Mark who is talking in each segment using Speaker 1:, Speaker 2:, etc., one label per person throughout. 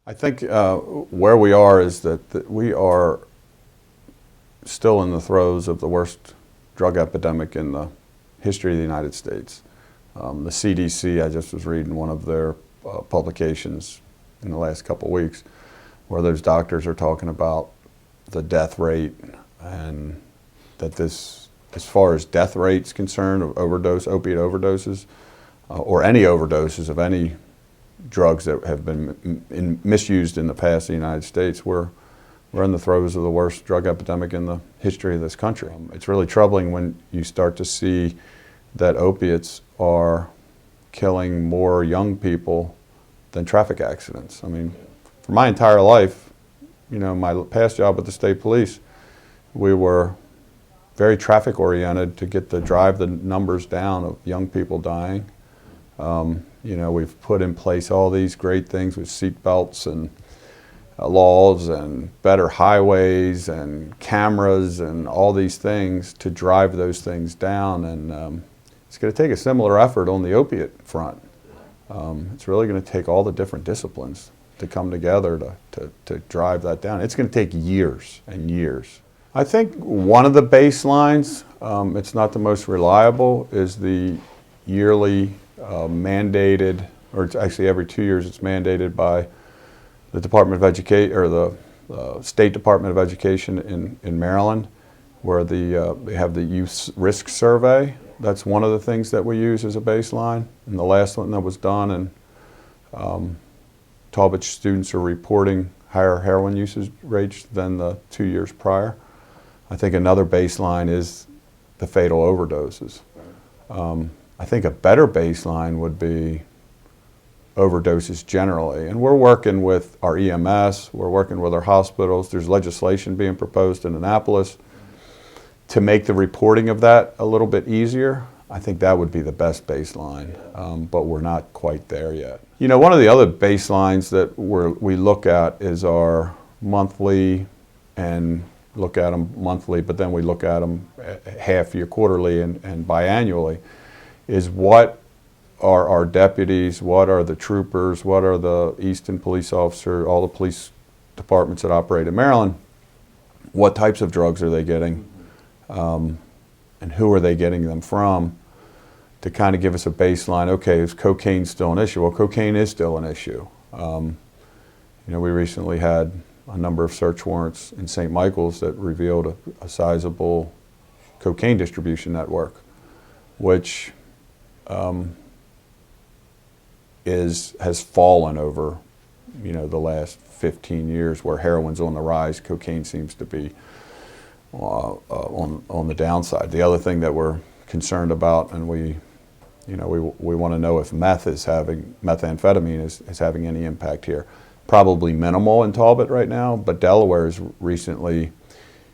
Speaker 1: I think where we are is that we are still in the throes of the worst drug epidemic in the history of the United States. The CDC, I just was reading one of their publications in the last couple of weeks where those doctors are talking about the death rate, and that this, as far as death rates concerned, of opiate overdoses, or any overdoses of any drugs that have been misused in the past in the United States, we're in the throes of the worst drug epidemic in the history of this country. It's really troubling when you start to see that opiates are killing more young people than traffic accidents. I mean, for my entire life, you know, my past job with the state police, we were very traffic oriented to drive the numbers down of young people dying. You know, we've put in place all these great things with seat belts and laws and better highways and cameras and all these things to drive those things down, and it's going to take a similar effort on the opiate front. It's really going to take all the different disciplines to come together to drive that down. It's going to take years and years. I think one of the baselines, it's not the most reliable, is the yearly mandated, or it's actually every 2 years it's mandated by the Department of Education, or the State Department of Education in Maryland, where they have the youth risk survey. That's one of the things that we use as a baseline. And the last one that was done, and Talbot students are reporting higher heroin usage rates than the 2 years prior. I think another baseline is the fatal overdoses. I think a better baseline would be overdoses generally. And we're working with our EMS, we're working with our hospitals. There's legislation being proposed in Annapolis to make the reporting of that a little bit easier. I think that would be the best baseline, but we're not quite there yet. You know, one of the other baselines that we look at is our monthly, and look at them monthly, but then we look at them half year, quarterly, and biannually, is what are our deputies, what are the troopers, what are the Easton police officers, all the police departments that operate in Maryland, what types of drugs are they getting, and who are they getting them from, to kind of give us a baseline. Okay, is cocaine still an issue? Well, cocaine is still an issue. You know, we recently had a number of search warrants in St. Michael's that revealed a sizable cocaine distribution network, which has fallen over, you know, the last 15 years, where heroin's on the rise, cocaine seems to be on the downside. The other thing that we're concerned about, and we want to know if methamphetamine is having any impact here. Probably minimal in Talbot right now, but Delaware has recently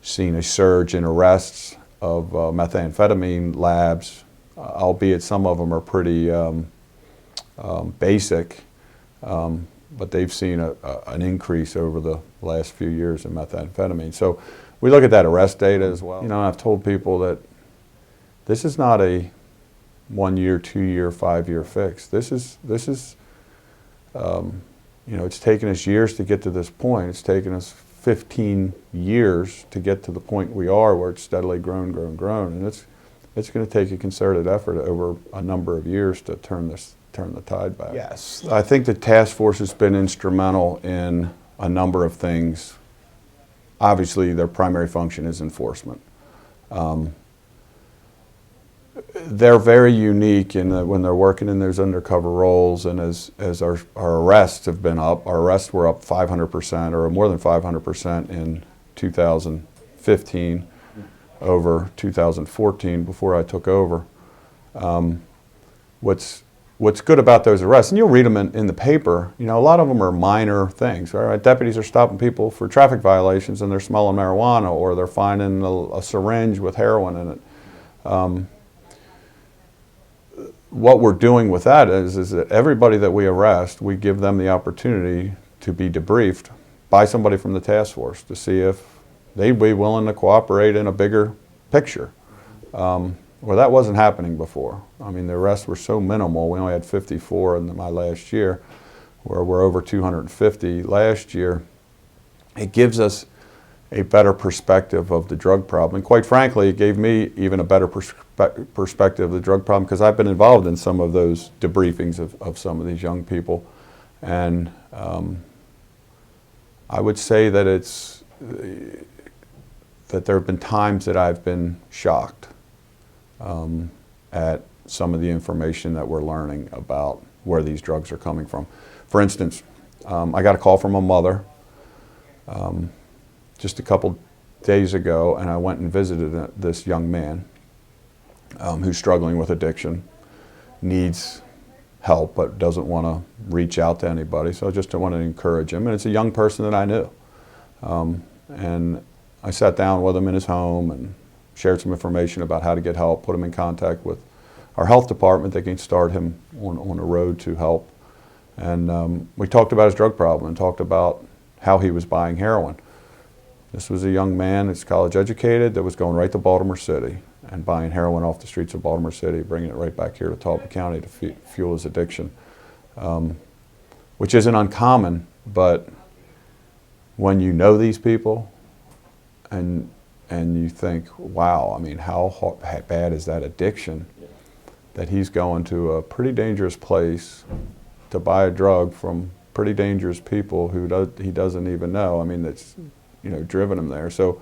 Speaker 1: seen a surge in arrests of methamphetamine labs, albeit some of them are pretty basic, but they've seen an increase over the last few years in methamphetamine. So we look at that arrest data as well. You know, I've told people that this is not a 1 year, 2 year, 5 year fix. This is you know, it's taken us years to get to this point. It's taken us 15 years to get to the point we are, where it's steadily grown, and it's going to take a concerted effort over a number of years to turn the tide back. Yes, I think the task force has been instrumental in a number of things. Obviously, their primary function is enforcement. They're very unique in that when they're working in those undercover roles, and as our arrests have been up, our arrests were up 500%, or more than 500% in 2015 over 2014 before I took over. What's good about those arrests, and you'll read them in the paper, you know, a lot of them are minor things. Right? Deputies are stopping people for traffic violations and they're smelling marijuana, or they're finding a syringe with heroin in it. What we're doing with that is that everybody that we arrest, we give them the opportunity to be debriefed by somebody from the task force to see if they'd be willing to cooperate in a bigger picture. Well, that wasn't happening before. I mean, the arrests were so minimal. We only had 54 in my last year. where we're over 250 last year, it gives us a better perspective of the drug problem. And quite frankly, it gave me even a better perspective of the drug problem, because I've been involved in some of those debriefings of some of these young people. And I would say that that there have been times that I've been shocked at some of the information that we're learning about where these drugs are coming from. For instance, I got a call from a mother just a couple days ago, and I went and visited this young man who's struggling with addiction, needs help, but doesn't want to reach out to anybody. So I just want to encourage him. And it's a young person that I knew. And I sat down with him in his home and shared some information about how to get help, put him in contact with our health department that can start him on a road to help. And we talked about his drug problem and talked about how he was buying heroin. This was a young man that's college educated that was going right to Baltimore City and buying heroin off the streets of Baltimore City, bringing it right back here to Talbot County to fuel his addiction, which isn't uncommon. But when you know these people and you think, wow, I mean, how bad is that addiction, that he's going to a pretty dangerous place to buy a drug from pretty dangerous people who he doesn't even know. I mean, that's, driven him there. So,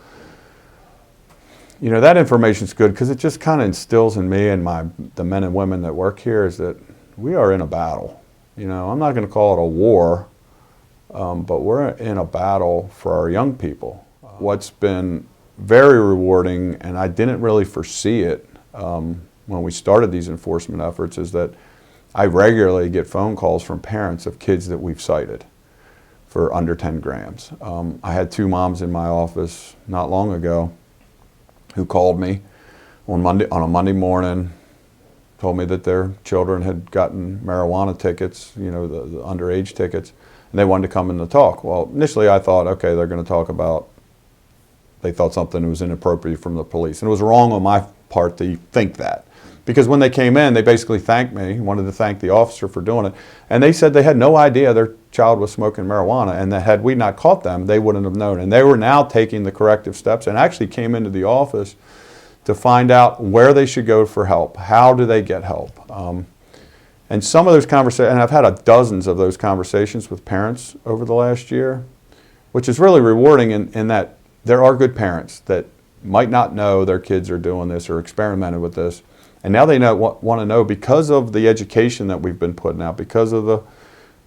Speaker 1: that information's good, because it just kind of instills in me and the men and women that work here is that we are in a battle. I'm not going to call it a war, but we're in a battle for our young people. What's been very rewarding, and I didn't really foresee it when we started these enforcement efforts, is that I regularly get phone calls from parents of kids that we've cited for under 10 grams. I had 2 moms in my office not long ago who called me on a Monday morning, told me that their children had gotten marijuana tickets, the underage tickets, and they wanted to come in to talk. Well, initially I thought, okay, they're going to talk about, they thought something was inappropriate from the police. And it was wrong on my part to think that. Because when they came in, they basically thanked me, wanted to thank the officer for doing it. And they said they had no idea their child was smoking marijuana, and that had we not caught them, they wouldn't have known. And they were now taking the corrective steps and actually came into the office to find out where they should go for help. How do they get help? And some of those conversations, and I've had dozens of those conversations with parents over the last year, which is really rewarding in that there are good parents that might not know their kids are doing this or experimented with this. And now they want to know, because of the education that we've been putting out, because of the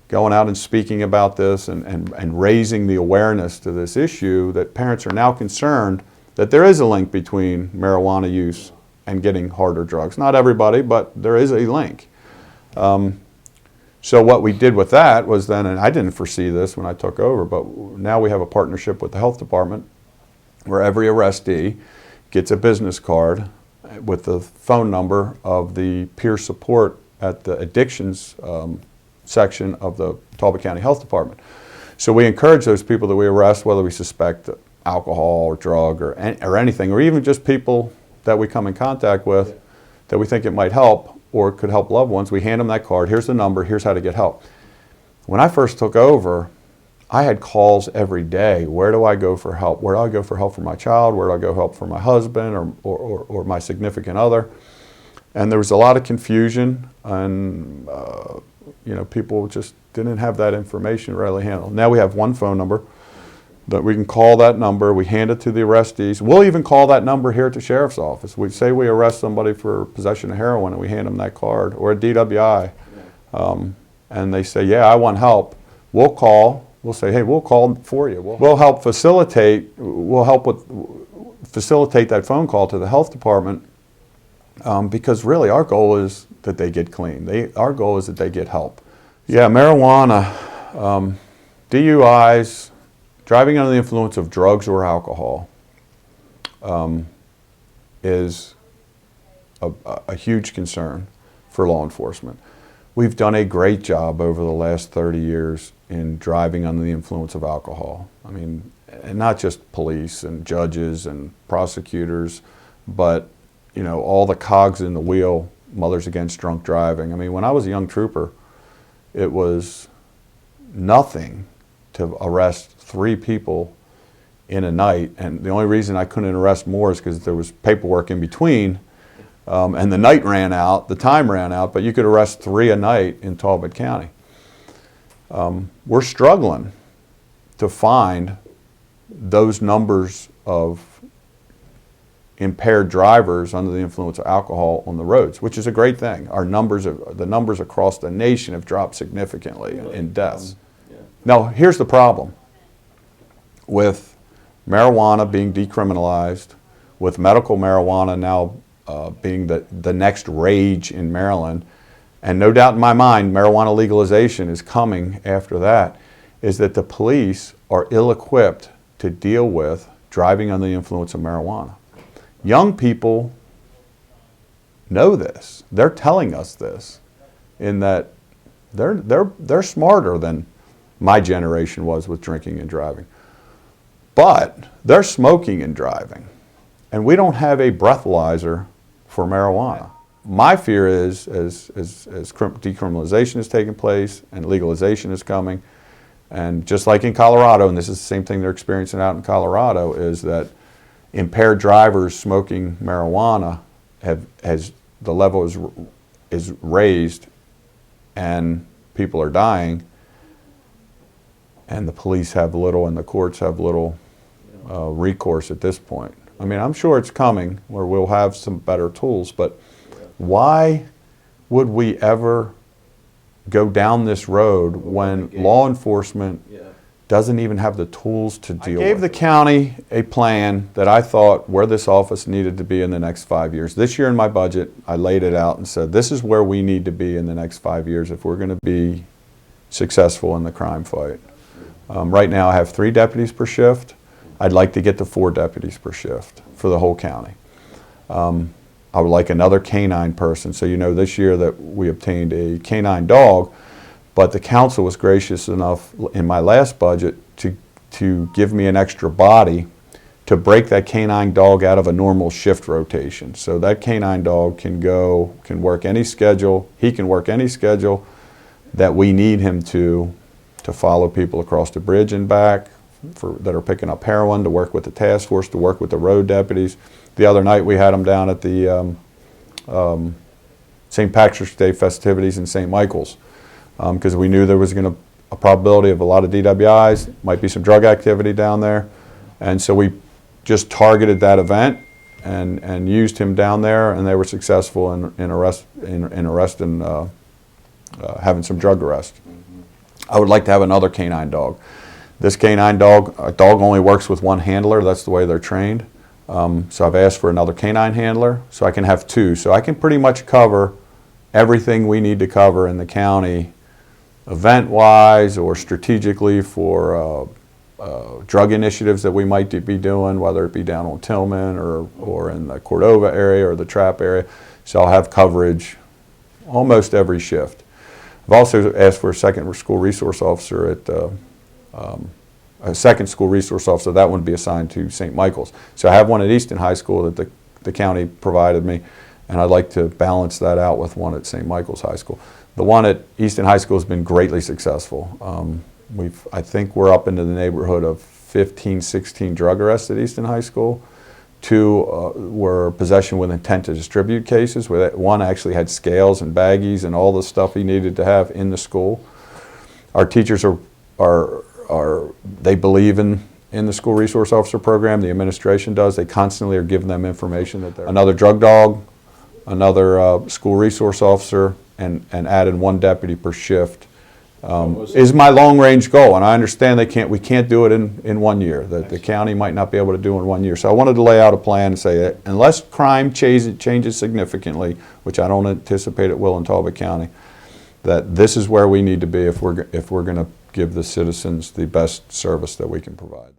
Speaker 1: going out and speaking about this and raising the awareness to this issue, that parents are now concerned that there is a link between marijuana use and getting harder drugs. Not everybody, but there is a link. So what we did with that was then, and I didn't foresee this when I took over, but now we have a partnership with the health department where every arrestee gets a business card with the phone number of the peer support at the addictions section of the Talbot County Health Department. So we encourage those people that we arrest, whether we suspect alcohol or drug or anything, or even just people that we come in contact with that we think it might help or could help loved ones, we hand them that card. Here's the number, here's how to get help. When I first took over, I had calls every day. Where do I go for help? Where do I go for help for my child? Where do I go help for my husband or my significant other? And there was a lot of confusion, and people just didn't have that information readily handled. Now we have one phone number that we can call that number. We hand it to the arrestees. We'll even call that number here at the sheriff's office. We say we arrest somebody for possession of heroin, and we hand them that card, or a DWI, and they say, yeah, I want help. We'll call. We'll say, hey, we'll call for you. We'll help facilitate. We'll help facilitate that phone call to the health department, because really our goal is that they get clean. Our goal is that they get help. Yeah, marijuana, DUIs, driving under the influence of drugs or alcohol, is a huge concern for law enforcement. We've done a great job over the last 30 years in driving under the influence of alcohol. I mean, and not just police and judges and prosecutors, but all the cogs in the wheel, Mothers Against Drunk Driving. I mean, when I was a young trooper, it was nothing to arrest 3 people in a night, and the only reason I couldn't arrest more is because there was paperwork in between, and the night ran out, the time ran out, but you could arrest 3 a night in Talbot County. We're struggling to find those numbers of impaired drivers under the influence of alcohol on the roads, which is a great thing. The numbers across the nation have dropped significantly in deaths. Now, here's the problem. With marijuana being decriminalized, with medical marijuana now being the next rage in Maryland, and no doubt in my mind marijuana legalization is coming after that, is that the police are ill-equipped to deal with driving under the influence of marijuana. Young people know this. They're telling us this, in that they're smarter than my generation was with drinking and driving. But they're smoking and driving, and we don't have a breathalyzer for marijuana. My fear is, as decriminalization is taking place and legalization is coming, and just like in Colorado, and this is the same thing they're experiencing out in Colorado, is that impaired drivers smoking marijuana the level is raised, and people are dying, and the police have little and the courts have little recourse at this point. I mean, I'm sure it's coming where we'll have some better tools, but why would we ever go down this road when law enforcement doesn't even have the tools to deal with it? I gave the county a plan that I thought where this office needed to be in the next 5 years. This year in my budget, I laid it out and said, this is where we need to be in the next 5 years if we're going to be successful in the crime fight. Right now I have 3 deputies per shift. I'd like to get to 4 deputies per shift for the whole county. I would like another canine person. So you know this year that we obtained a canine dog, but the council was gracious enough in my last budget to give me an extra body to break that canine dog out of a normal shift rotation. So that canine dog can work any schedule. He can work any schedule that we need him to follow people across the bridge and back that are picking up heroin, to work with the task force, to work with the road deputies. The other night we had him down at the St. Patrick's Day festivities in St. Michael's, because we knew there was a probability of a lot of DWIs, might be some drug activity down there, and so we just targeted that event and used him down there, and they were successful in arresting, having some drug arrests. I would like to have another canine dog. This canine dog, a dog only works with 1 handler. That's the way they're trained. So I've asked for another canine handler so I can have 2. So I can pretty much cover everything we need to cover in the county, event-wise or strategically, for drug initiatives that we might be doing, whether it be down on Tillman or in the Cordova area or the Trap area. So I'll have coverage almost every shift. I've also asked for a second school resource officer a second school resource officer. That one would be assigned to St. Michael's. So I have one at Easton High School that the county provided me, and I'd like to balance that out with one at St. Michael's High School. The one at Easton High School has been greatly successful. I think we're up into the neighborhood of 15, 16 drug arrests at Easton High School. 2 were possession with intent to distribute cases, where one actually had scales and baggies and all the stuff he needed to have in the school. Our teachers they believe in the school resource officer program. The administration does. They constantly are giving them information that they're another drug dog, another school resource officer, and added 1 deputy per shift is my long-range goal. And I understand we can't do it in 1 year. The county might not be able to do it in 1 year. So I wanted to lay out a plan and say that unless crime changes significantly, which I don't anticipate it will in Talbot County, that this is where we need to be if we're going to give the citizens the best service that we can provide.